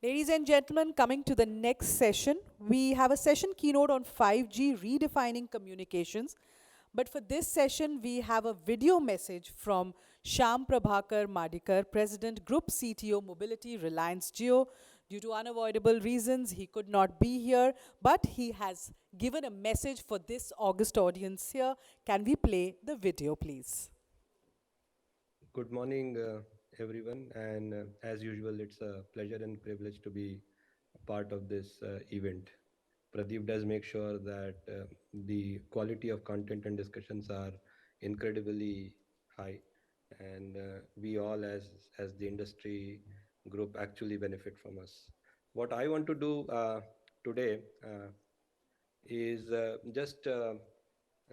Ladies and gentlemen, coming to the next session, we have a session keynote on 5G redefining communications. But for this session, we have a video message from Shyam Prabhakar Mardikar, President Group CTO Mobility Reliance Jio. Due to unavoidable reasons, he could not be here, but he has given a message for this August audience here. Can we play the video, please? Good morning, everyone. And as usual, it's a pleasure and privilege to be a part of this event. Pradeep does make sure that the quality of content and discussions are incredibly high, and we all, as the industry group, actually benefit from us. What I want to do today is just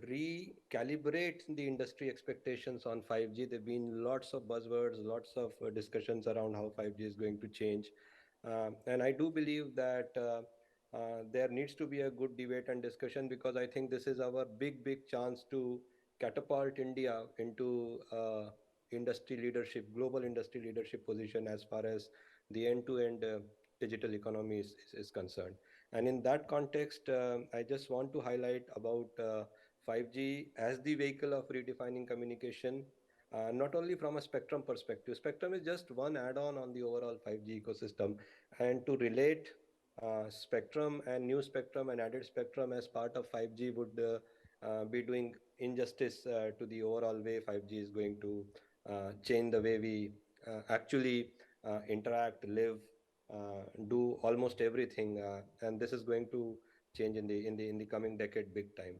recalibrate the industry expectations on 5G. There have been lots of buzzwords, lots of discussions around how 5G is going to change. And I do believe that there needs to be a good debate and discussion, because I think this is our big chance to catapult India into industry leadership, global industry leadership position as far as the end-to-end digital economy is concerned. And in that context, I just want to highlight about 5G as the vehicle of redefining communication, not only from a spectrum perspective. Spectrum is just one add-on on the overall 5G ecosystem, and to relate spectrum and new spectrum and added spectrum as part of 5G would be doing injustice to the overall way 5G is going to change the way we actually interact, live, do almost everything, and this is going to change in the coming decade big time.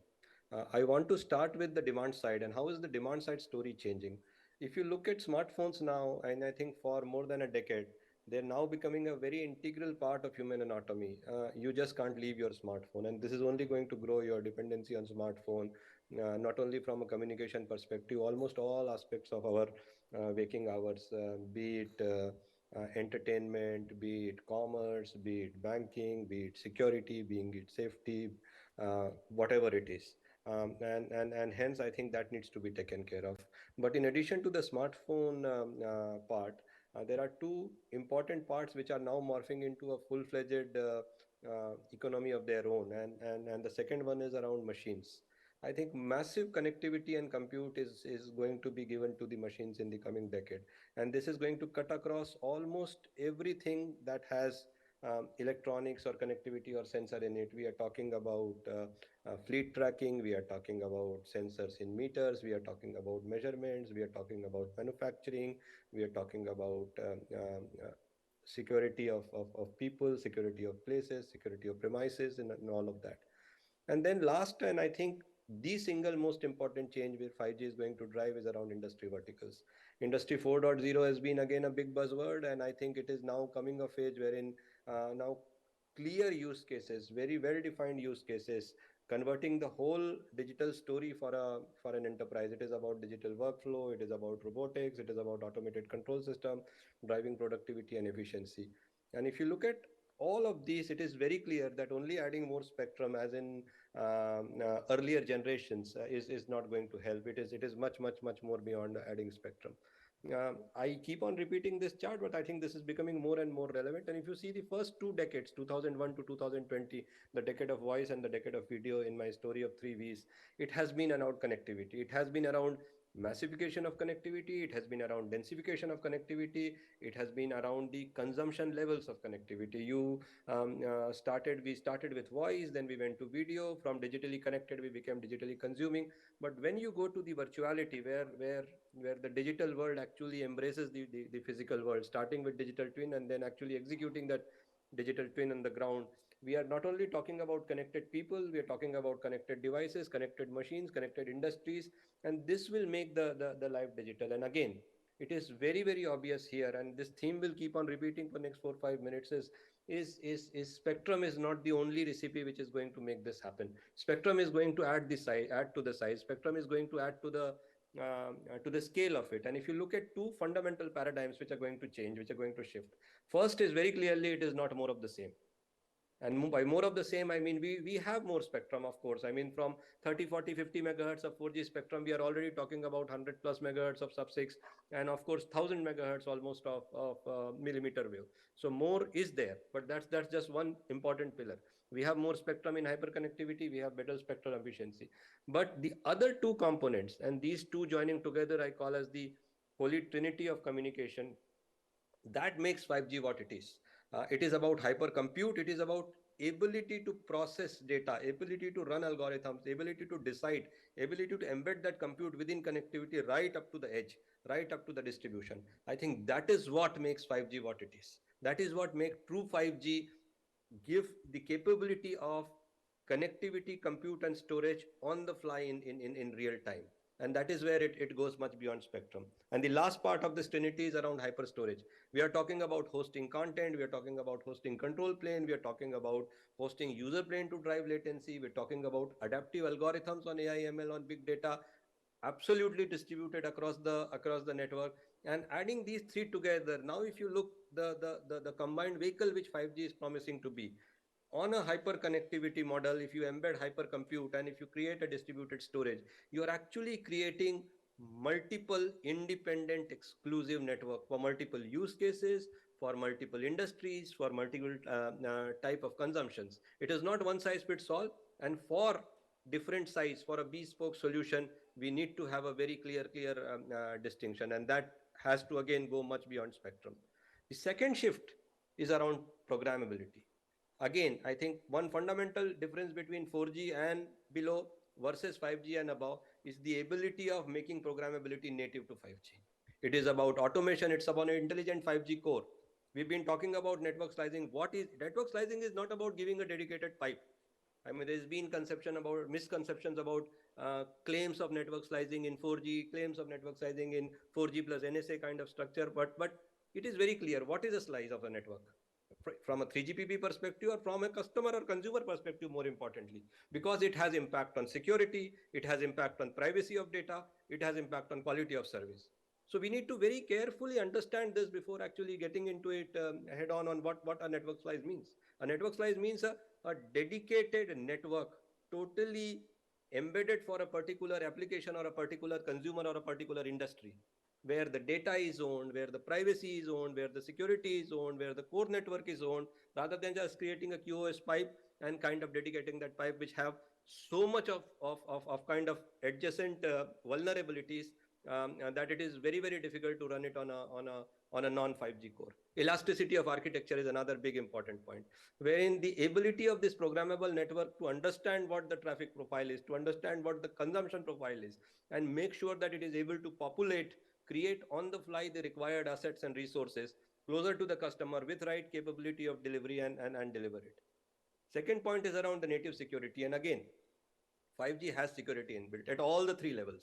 I want to start with the demand side, and how is the demand side story changing? If you look at smartphones now, and I think for more than a decade, they're now becoming a very integral part of human anatomy. You just can't leave your smartphone, and this is only going to grow your dependency on smartphone. Not only from a communication perspective, almost all aspects of our waking hours, be it entertainment, be it commerce, be it banking, be it security, being it safety, whatever it is. And hence I think that needs to be taken care of. But in addition to the smartphone part, there are two important parts which are now morphing into a full-fledged economy of their own, and the second one is around machines. I think massive connectivity and compute is going to be given to the machines in the coming decade, and this is going to cut across almost everything that has electronics or connectivity or sensor in it. We are talking about fleet tracking, we are talking about sensors in meters, we are talking about measurements, we are talking about manufacturing, we are talking about security of people, security of places, security of premises, and all of that. And then last, and I think the single most important change where 5G is going to drive is around industry verticals. Industry 4.0 has been again a big buzzword, and I think it is now coming of age wherein now clear use cases, very well defined use cases, converting the whole digital story for an enterprise. It is about digital workflow, it is about robotics, it is about automated control system, driving productivity and efficiency. And if you look at all of these, it is very clear that only adding more spectrum, as in earlier generations, is not going to help. It is much more beyond adding spectrum. I keep on repeating this chart, but I think this is becoming more and more relevant. And if you see the first two decades, 2001 to 2020, the decade of voice and the decade of video in my story of three V's, it has been around connectivity. It has been around massification of connectivity. It has been around densification of connectivity. It has been around the consumption levels of connectivity. We started with voice, then we went to video. From digitally connected, we became digitally consuming. But when you go to the virtuality, where the digital world actually embraces the physical world, starting with digital twin and then actually executing that digital twin on the ground, we are not only talking about connected people, we are talking about connected devices, connected machines, connected industries, and this will make the life digital. And again, it is very obvious here, and this theme will keep on repeating for next 4 5 minutes, is spectrum is not the only recipe which is going to make this happen. Spectrum is going to add to the size. Spectrum is going to add to the scale of it. And if you look at two fundamental paradigms which are going to change, which are going to shift, first is very clearly it is not more of the same. And by more of the same, I mean, we have more spectrum, of course. I mean, from 30, 40, 50 megahertz of 4G spectrum, we are already talking about 100 plus megahertz of sub 6, and of course, 1000 megahertz almost of millimeter wave. So more is there, but that's just one important pillar. We have more spectrum in hyperconnectivity, we have better spectral efficiency. But the other two components, and these two joining together, I call as the holy trinity of communication, that makes 5G what it is. It is about hypercompute, it is about ability to process data, ability to run algorithms, ability to decide, ability to embed that compute within connectivity right up to the edge, right up to the distribution. I think that is what makes 5G what it is. That is what makes true 5G give the capability of connectivity, compute, and storage on the fly in real time. And that is where it goes much beyond spectrum. And the last part of this trinity is around hyper storage. We are talking about hosting content, we are talking about hosting control plane, we are talking about hosting user plane to drive latency, we're talking about adaptive algorithms on AI, ML, on big data, absolutely distributed across the network. And adding these three together, now if you look the combined vehicle which 5G is promising to be, on a hyper connectivity model, if you embed hyper compute and if you create a distributed storage, you are actually creating multiple independent exclusive network for multiple use cases, for multiple industries, for multiple type of consumptions. It is not one size fits all. And for different size, for a bespoke solution, we need to have a very clear distinction, and that has to again go much beyond spectrum. The second shift is around programmability. Again, I think one fundamental difference between 4G and below versus 5G and above is the ability of making programmability native to 5G. It is about automation, it's about an intelligent 5G core. We've been talking about network slicing. What is network slicing? Is not about giving a dedicated pipe. I mean, there's been misconceptions about claims of network slicing in 4G, claims of network slicing in 4G plus NSA kind of structure. But it is very clear what is a slice of a network from a 3GPP perspective, or from a customer or consumer perspective, more importantly, because it has impact on security, it has impact on privacy of data, it has impact on quality of service. So we need to very carefully understand this before actually getting into it head on what a network slice means. A network slice means a dedicated network, totally embedded for a particular application or a particular consumer or a particular industry, where the data is owned, where the privacy is owned, where the security is owned, where the core network is owned, rather than just creating a QoS pipe and kind of dedicating that pipe, which have so much of kind of adjacent vulnerabilities, that it is very, very difficult to run it on a non 5G core. Elasticity of architecture is another big important point, wherein the ability of this programmable network to understand what the traffic profile is, to understand what the consumption profile is, and make sure that it is able to populate, create on the fly the required assets and resources closer to the customer with right capability of delivery, and deliver it. Second point is around the native security. And again, 5G has security inbuilt at all the three levels.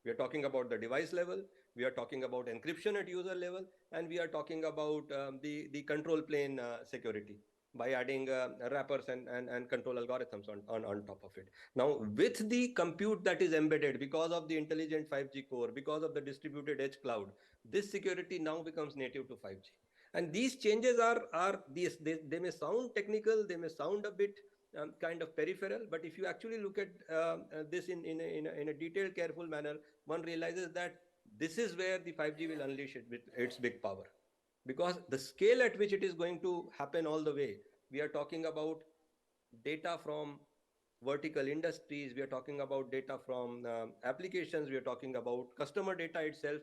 We are talking about the device level, we are talking about encryption at user level, and we are talking about the control plane security by adding wrappers and control algorithms on top of it. Now, with the compute that is embedded because of the intelligent 5G core, because of the distributed edge cloud, this security now becomes native to 5G. And these changes are these they may sound technical, they may sound a bit kind of peripheral, but if you actually look at this in a detailed, careful manner, one realizes that this is where the 5G will unleash its big power. Because the scale at which it is going to happen all the way, we are talking about data from vertical industries, we are talking about data from applications, we are talking about customer data itself.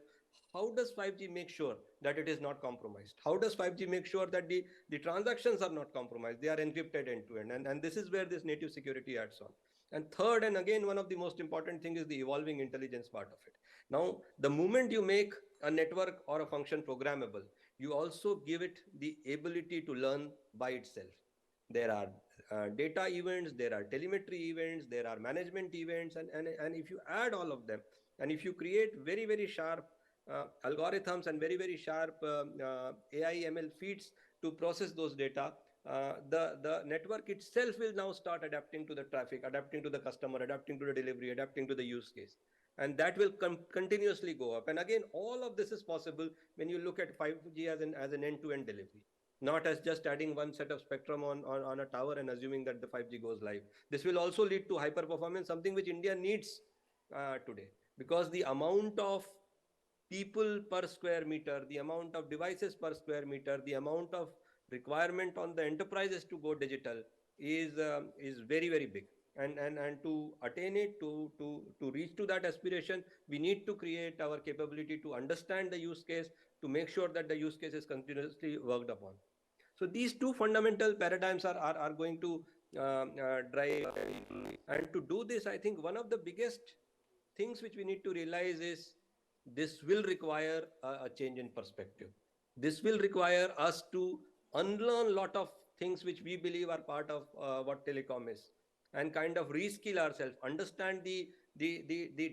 How does 5G make sure that it is not compromised? How does 5G make sure that the transactions are not compromised? They are encrypted end to end. And this is where this native security adds on. And third, and again, one of the most important things is the evolving intelligence part of it. Now, the moment you make a network or a function programmable, you also give it the ability to learn by itself. There are data events, there are telemetry events, there are management events, and if you add all of them, and if you create very, very sharp algorithms and very, very sharp AI ML feeds to process those data, the network itself will now start adapting to the traffic, adapting to the customer, adapting to the delivery, adapting to the use case. And that will continuously go up. And again, all of this is possible when you look at 5G as an end-to-end delivery. not as just adding one set of spectrum on a tower and assuming that the 5G goes live. This will also lead to hyper performance, something which India needs today, because the amount of people per square meter, the amount of devices per square meter, the amount of requirement on the enterprises to go digital is very very big. And to attain it, to reach to that aspiration, we need to create our capability to understand the use case, to make sure that the use case is continuously worked upon. So these two fundamental paradigms are going to drive. And to do this, I think one of the biggest things which we need to realize is this will require a change in perspective. This will require us to unlearn a lot of things which we believe are part of what telecom is, and kind of reskill ourselves, understand the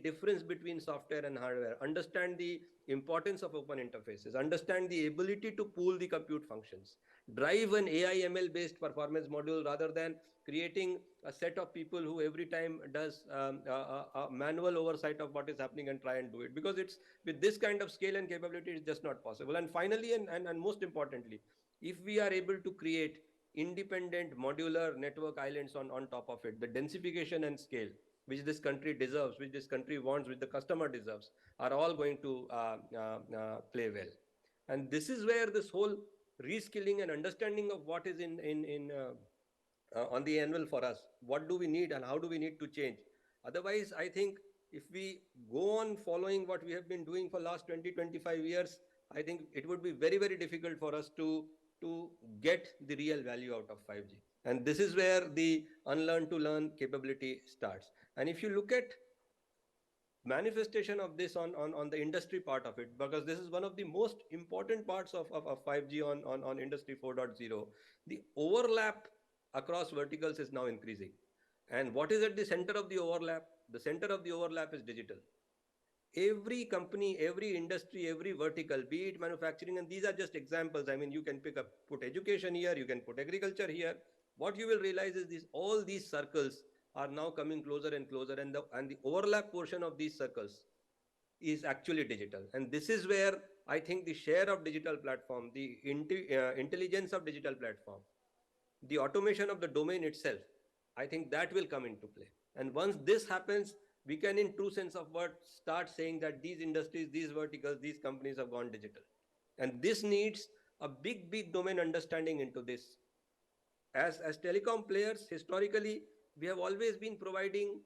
difference between software and hardware, understand the importance of open interfaces, understand the ability to pool the compute functions, drive an AI ML based performance module rather than creating a set of people who every time does a manual oversight of what is happening and try and do it, because it's with this kind of scale and capability it's just not possible. And finally, and most importantly, if we are able to create independent modular network islands on top of it, the densification and scale which this country deserves, which this country wants, which the customer deserves, are all going to play well. And this is where this whole reskilling and understanding of what is on the anvil for us, what do we need and how do we need to change. Otherwise, I think if we go on following what we have been doing for last 20-25 years, I think it would be very very difficult for us to get the real value out of 5G. And this is where the unlearn to learn capability starts. And if you look at manifestation of this on the industry part of it, because this is one of the most important parts of 5G on industry 4.0, the overlap across verticals is now increasing. And what is at the center of the overlap? The center of the overlap is digital. Every company, every industry, every vertical, be it manufacturing, and these are just examples. I mean, you can put education here, you can put agriculture here. What you will realize is this: all these circles are now coming closer and closer, and the overlap portion of these circles is actually digital. And this is where I think the share of digital platform, the intelligence of digital platform, the automation of the domain itself, I think that will come into play. And once this happens, we can, in true sense of word, start saying that these industries, these verticals, these companies have gone digital. And this needs a big, big domain understanding into this. As telecom players, historically, we have always been providing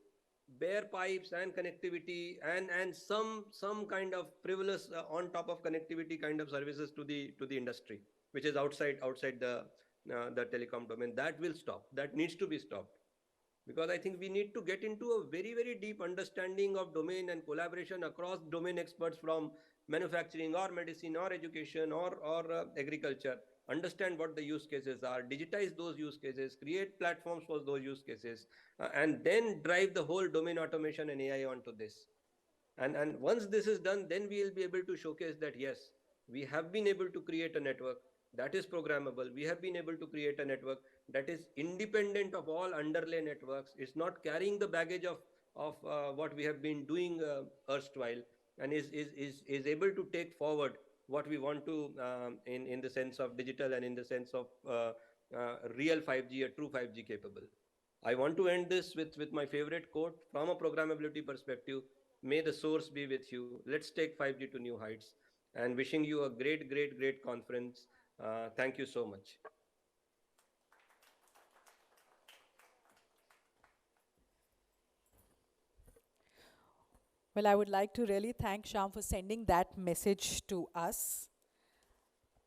bare pipes and connectivity and some kind of frivolous on top of connectivity kind of services to the industry, which is outside the telecom domain. That will stop. That needs to be stopped, because I think we need to get into a very very deep understanding of domain and collaboration across domain experts from manufacturing or medicine or education or agriculture. Understand what the use cases are, digitize those use cases, create platforms for those use cases, and then drive the whole domain automation and AI onto this. And once this is done, then we will be able to showcase that yes, we have been able to create a network that is programmable. We have been able to create a network that is independent of all underlay networks. It's not carrying the baggage of what we have been doing erstwhile, and is able to take forward what we want to, in the sense of digital and in the sense of real 5G, a true 5G capable. I want to end this with my favorite quote from a programmability perspective. May the source be with you. Let's take 5G to new heights. And wishing you a great, great, great conference. Thank you so much. Well, I would like to really thank Shyam for sending that message to us.